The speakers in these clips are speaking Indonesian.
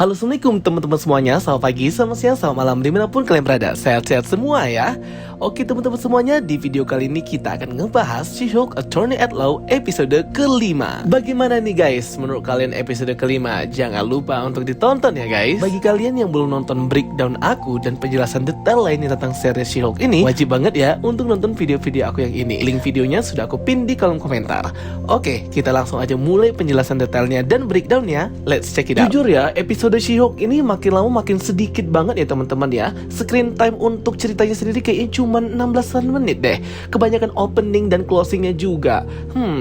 Halo, assalamualaikum teman-teman semuanya. Selamat pagi, selamat siang, selamat malam, dimanapun kalian berada. Sehat-sehat semua ya. Oke teman-teman semuanya, di video kali ini kita akan ngebahas She-Hulk Attorney at Law episode kelima. Bagaimana nih guys, menurut kalian episode kelima? Jangan lupa untuk ditonton ya guys. Bagi kalian yang belum nonton breakdown aku dan penjelasan detail lainnya tentang series She-Hulk ini, wajib banget ya untuk nonton video-video aku yang ini. Link videonya sudah aku pin di kolom komentar. Oke, kita langsung aja mulai penjelasan detailnya dan breakdownnya. Let's check it out. Jujur ya, episode She-Hulk ini makin lama makin sedikit banget ya teman-teman ya. Screen time untuk ceritanya sendiri kayaknya cuma 16 menit deh. Kebanyakan opening dan closingnya juga.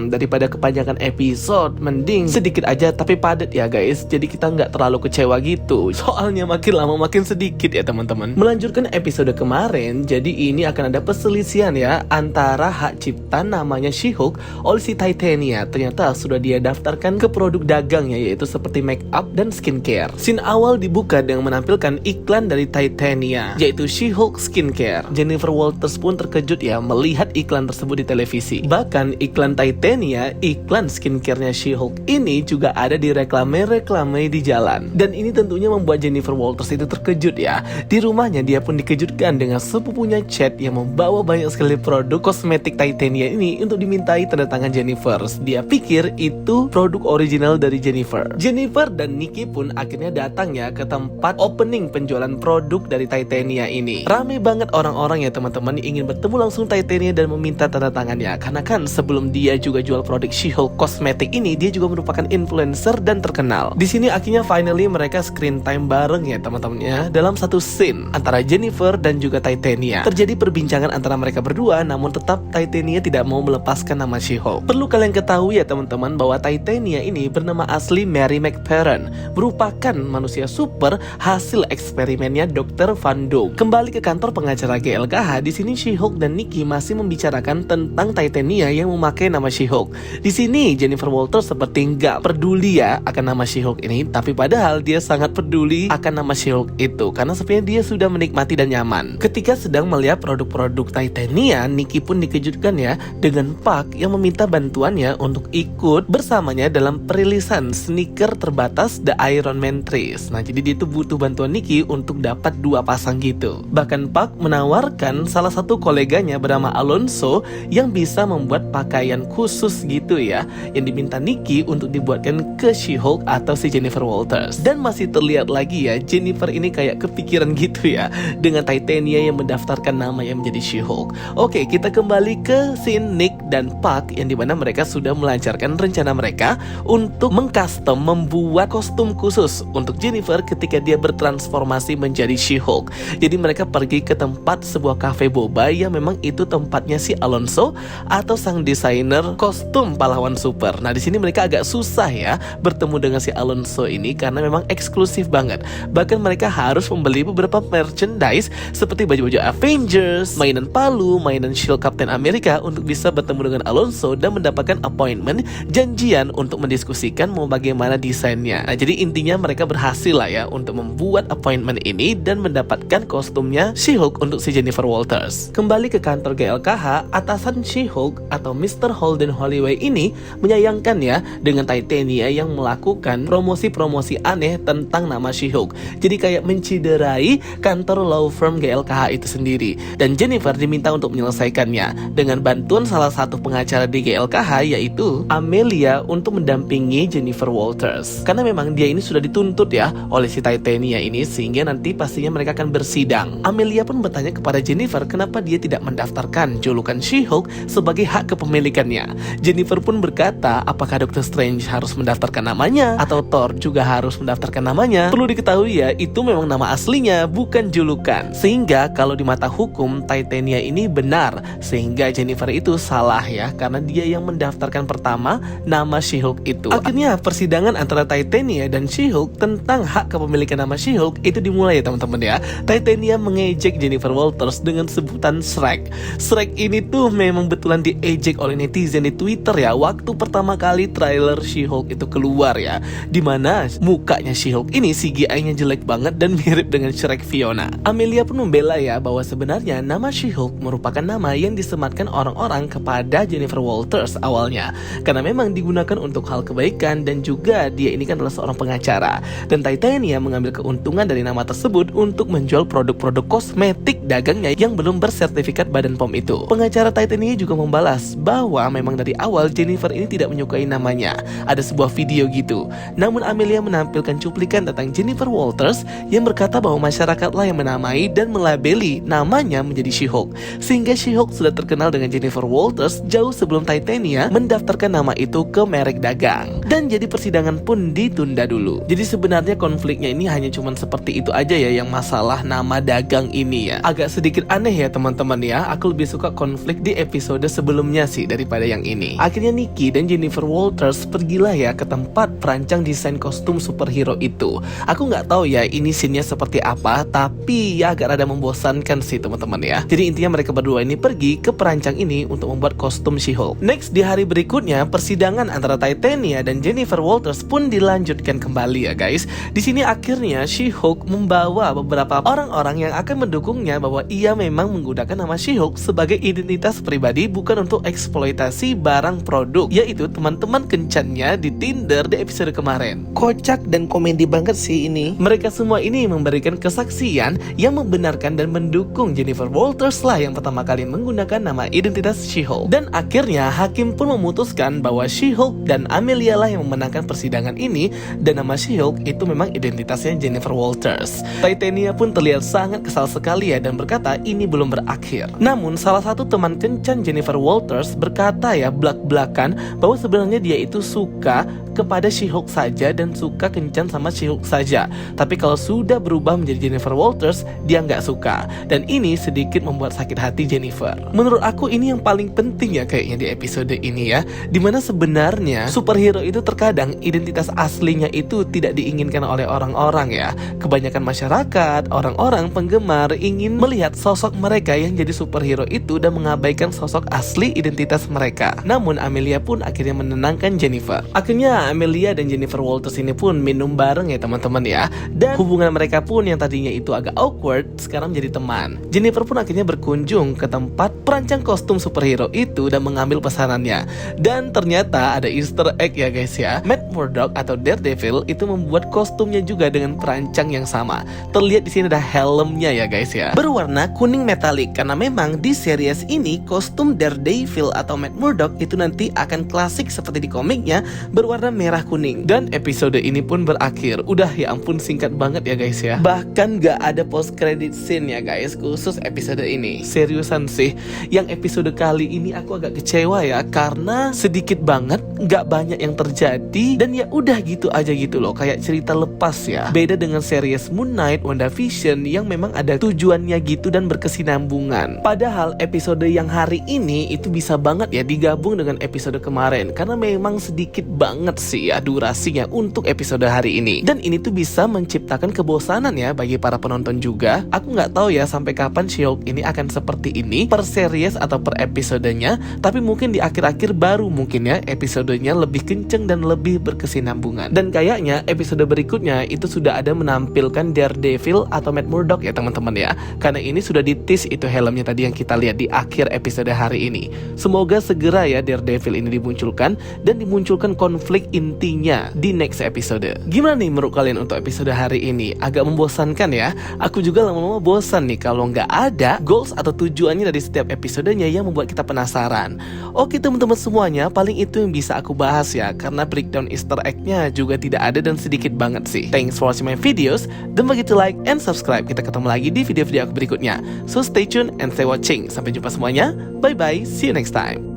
Daripada kepanjangan episode, mending sedikit aja tapi padat ya guys. Jadi kita nggak terlalu kecewa gitu. Soalnya makin lama makin sedikit ya teman-teman. Melanjutkan episode kemarin, jadi ini akan ada perselisihan ya antara hak cipta namanya She-Hulk oleh si Titania. Ternyata sudah dia daftarkan ke produk dagangnya, yaitu seperti make up dan skincare. Scene awal dibuka dengan menampilkan iklan dari Titania, yaitu She-Hulk Skincare. Jennifer Walters pun terkejut ya melihat iklan tersebut di televisi. Bahkan iklan Titania, iklan skincare-nya She-Hulk ini juga ada di reklame-reklame di jalan. Dan ini tentunya membuat Jennifer Walters itu terkejut ya. Di rumahnya dia pun dikejutkan dengan sepupunya Chad yang membawa banyak sekali produk kosmetik Titania ini untuk dimintai tanda tangan Jennifer. Dia pikir itu produk original dari Jennifer. Jennifer dan Nikki pun akhirnya datang ya ke tempat opening penjualan produk dari Titania ini. Rame banget orang-orang ya teman-teman ingin bertemu langsung Titania dan meminta tanda tangannya. Karena kan sebelum dia juga jual produk She-Hulk kosmetik ini, dia juga merupakan influencer dan terkenal. Di sini akhirnya finally mereka screen time bareng ya teman-teman ya, dalam satu scene antara Jennifer dan juga Titania. Terjadi perbincangan antara mereka berdua, namun tetap Titania tidak mau melepaskan nama She-Hulk. Perlu kalian ketahui ya teman-teman bahwa Titania ini bernama asli Mary McParren, merupakan manusia super hasil eksperimennya Dr. Van Doom. Kembali ke kantor pengacara GLKH, di sini She-Hulk dan Nikki masih membicarakan tentang Titania yang memakai nama She-Hulk. Di sini Jennifer Walters seperti nggak peduli ya akan nama She-Hulk ini, tapi padahal dia sangat peduli akan nama She-Hulk itu karena sebenarnya dia sudah menikmati dan nyaman. Ketika sedang melihat produk-produk Titania, Nikki pun dikejutkan ya dengan Puck yang meminta bantuannya untuk ikut bersamanya dalam perilisan sneaker terbatas The Iron Man 3. Nah, jadi dia tuh butuh bantuan Nikki untuk dapat 2 pasang gitu. Bahkan Puck menawarkan salah satu koleganya bernama Alonso yang bisa membuat pakaian khusus gitu ya, yang diminta Nikki untuk dibuatkan ke She-Hulk atau si Jennifer Walters. Dan masih terlihat lagi ya, Jennifer ini kayak kepikiran gitu ya dengan Titania yang mendaftarkan nama yang menjadi She-Hulk. Oke, kita kembali ke scene Nick dan Puck yang dimana mereka sudah melancarkan rencana mereka untuk mengcustom membuat kostum khusus untuk Jennifer ketika dia bertransformasi menjadi She-Hulk. Jadi mereka pergi ke tempat sebuah cafe boba yang memang itu tempatnya si Alonso atau sang desainer kostum pahlawan super. Nah, di sini mereka agak susah ya bertemu dengan si Alonso ini karena memang eksklusif banget. Bahkan mereka harus membeli beberapa merchandise seperti baju-baju Avengers, mainan palu, mainan Shield Captain America untuk bisa bertemu dengan Alonso dan mendapatkan appointment, janjian untuk mendiskusikan mau bagaimana desainnya. Nah, jadi intinya mereka berhasil lah ya untuk membuat appointment ini dan mendapatkan kostumnya She-Hulk untuk si Jennifer Walters. Kembali ke kantor GLKH, atasan She-Hulk atau Mr. Holden Holloway ini menyayangkan ya dengan Titania yang melakukan promosi-promosi aneh tentang nama She-Hulk. Jadi kayak menciderai kantor law firm GLKH itu sendiri. Dan Jennifer diminta untuk menyelesaikannya dengan bantuan salah satu pengacara di GLKH, yaitu Amelia, untuk mendampingi Jennifer Walters. Karena memang dia ini sudah dituntut ya oleh si Titania ini, sehingga nanti pastinya mereka akan bersidang. Amelia pun bertanya kepada Jennifer kenapa dia tidak mendaftarkan julukan She-Hulk sebagai hak kepemilikannya. Jennifer pun berkata, apakah Doctor Strange harus mendaftarkan namanya atau Thor juga harus mendaftarkan namanya? Perlu diketahui ya, itu memang nama aslinya, bukan julukan. Sehingga kalau di mata hukum Titania ini benar, sehingga Jennifer itu salah ya, karena dia yang mendaftarkan pertama nama She-Hulk itu. Akhirnya persidangan antara Titania dan She-Hulk tentang hak kepemilikan nama She-Hulk itu dimulai ya teman-teman ya. Titania mengejek Jennifer Walters dengan dengan sebutan Shrek. Shrek ini tuh memang betulan diejek oleh netizen di Twitter ya, waktu pertama kali trailer She-Hulk itu keluar ya, dimana mukanya She-Hulk ini CGI-nya jelek banget dan mirip dengan Shrek Fiona. Amelia pun membela ya bahwa sebenarnya nama She-Hulk merupakan nama yang disematkan orang-orang kepada Jennifer Walters awalnya, karena memang digunakan untuk hal kebaikan dan juga dia ini kan adalah seorang pengacara. Dan Titania mengambil keuntungan dari nama tersebut untuk menjual produk-produk kosmetik dagangnya yang belum bersertifikat Badan POM itu. Pengacara Titania juga membalas bahwa memang dari awal Jennifer ini tidak menyukai namanya. Ada sebuah video gitu. Namun Amelia menampilkan cuplikan tentang Jennifer Walters yang berkata bahwa masyarakatlah yang menamai dan melabeli namanya menjadi She-Hulk, sehingga She-Hulk sudah terkenal dengan Jennifer Walters jauh sebelum Titania mendaftarkan nama itu ke merek dagang. Dan jadi persidangan pun ditunda dulu. Jadi sebenarnya konfliknya ini hanya cuman seperti itu aja ya, yang masalah nama dagang ini ya. Agak sedikit aneh ya teman-teman ya. Aku lebih suka konflik di episode sebelumnya sih daripada yang ini. Akhirnya Nikki dan Jennifer Walters pergilah ya ke tempat perancang desain kostum superhero itu. Aku nggak tahu ya ini scene-nya seperti apa, tapi ya agak rada membosankan sih teman-teman ya. Jadi intinya mereka berdua ini pergi ke perancang ini untuk membuat kostum She-Hulk. Next, di hari berikutnya persidangan antara Titania dan Jennifer Walters pun dilanjutkan kembali ya guys. Di sini akhirnya She-Hulk membawa beberapa orang-orang yang akan mendukungnya bahwa ia memang menggunakan nama She-Hulk sebagai identitas pribadi, bukan untuk eksploitasi barang produk, yaitu teman-teman kencannya di Tinder di episode kemarin. Kocak dan komedi banget sih ini. Mereka semua ini memberikan kesaksian yang membenarkan dan mendukung Jennifer Walters lah yang pertama kali menggunakan nama identitas She-Hulk. Dan akhirnya hakim pun memutuskan bahwa She-Hulk dan Amelia lah yang memenangkan persidangan ini, dan nama She-Hulk itu memang identitasnya Jennifer Walters. Titania pun terlihat sangat kesal sekali ya dan berkata ini belum berakhir. Namun salah satu teman kencan Jennifer Walters berkata ya belak-belakan bahwa sebenarnya dia itu suka kepada She-Hulk saja dan suka kencan sama She-Hulk saja. Tapi kalau sudah berubah menjadi Jennifer Walters, dia nggak suka. Dan ini sedikit membuat sakit hati Jennifer. Menurut aku ini yang paling penting ya kayaknya di episode ini ya, dimana sebenarnya superhero itu terkadang identitas aslinya itu tidak diinginkan oleh orang-orang ya. Kebanyakan masyarakat, orang-orang penggemar ingin melihat sosok mereka yang jadi superhero itu dan mengabaikan sosok asli identitas mereka. Namun Amelia pun akhirnya menenangkan Jennifer. Akhirnya Amelia dan Jennifer Walters ini pun minum bareng ya teman-teman ya. Dan hubungan mereka pun yang tadinya itu agak awkward sekarang menjadi teman. Jennifer pun akhirnya berkunjung ke tempat perancang kostum superhero itu dan mengambil pesanannya. Dan ternyata ada Easter egg ya guys ya. Matt Murdock atau Daredevil itu membuat kostumnya juga dengan perancang yang sama. Terlihat di sini ada helmnya ya guys ya, berwarna kuning metalik, karena memang di series ini kostum Daredevil atau Matt Murdock itu nanti akan klasik seperti di komiknya, berwarna merah kuning. Dan episode ini pun berakhir. Udah ya ampun singkat banget ya guys ya. Bahkan gak ada post credit scene ya guys khusus episode ini. Seriusan sih, yang episode kali ini aku agak kecewa ya, karena sedikit banget, gak banyak yang terjadi, dan ya udah gitu aja gitu loh, kayak cerita lepas ya. Beda dengan series Moon Knight, WandaVision yang memang ada tujuannya gitu dan berkesinambungan. Padahal episode yang hari ini itu bisa banget ya digabung dengan episode kemarin, karena memang sedikit banget sih ya durasinya untuk episode hari ini. Dan ini tuh bisa menciptakan kebosanan ya bagi para penonton juga. Aku nggak tahu ya sampai kapan She-Hulk ini akan seperti ini per series atau per episodenya, tapi mungkin di akhir-akhir baru mungkin ya episodenya lebih kenceng dan lebih berkesinambungan. Dan kayaknya episode berikutnya itu sudah ada menampilkan Daredevil atau Matt Murdock ya teman-teman ya, karena ini sudah di-tease itu helmnya tadi yang kita lihat di akhir episode hari ini. Semoga segera ya Daredevil ini dimunculkan dan dimunculkan konflik intinya di next episode. Gimana nih menurut kalian untuk episode hari ini? Agak membosankan ya? Aku juga lama-lama bosan nih kalau nggak ada goals atau tujuannya dari setiap episodenya yang membuat kita penasaran. Oke teman-teman semuanya, paling itu yang bisa aku bahas ya, karena breakdown Easter egg-nya juga tidak ada dan sedikit banget sih. Thanks for watching my videos. Don't forget to like and subscribe. Kita ketemu lagi di video-video aku berikutnya. So stay tuned and stay watching. Sampai jumpa semuanya. Bye bye. See you next time.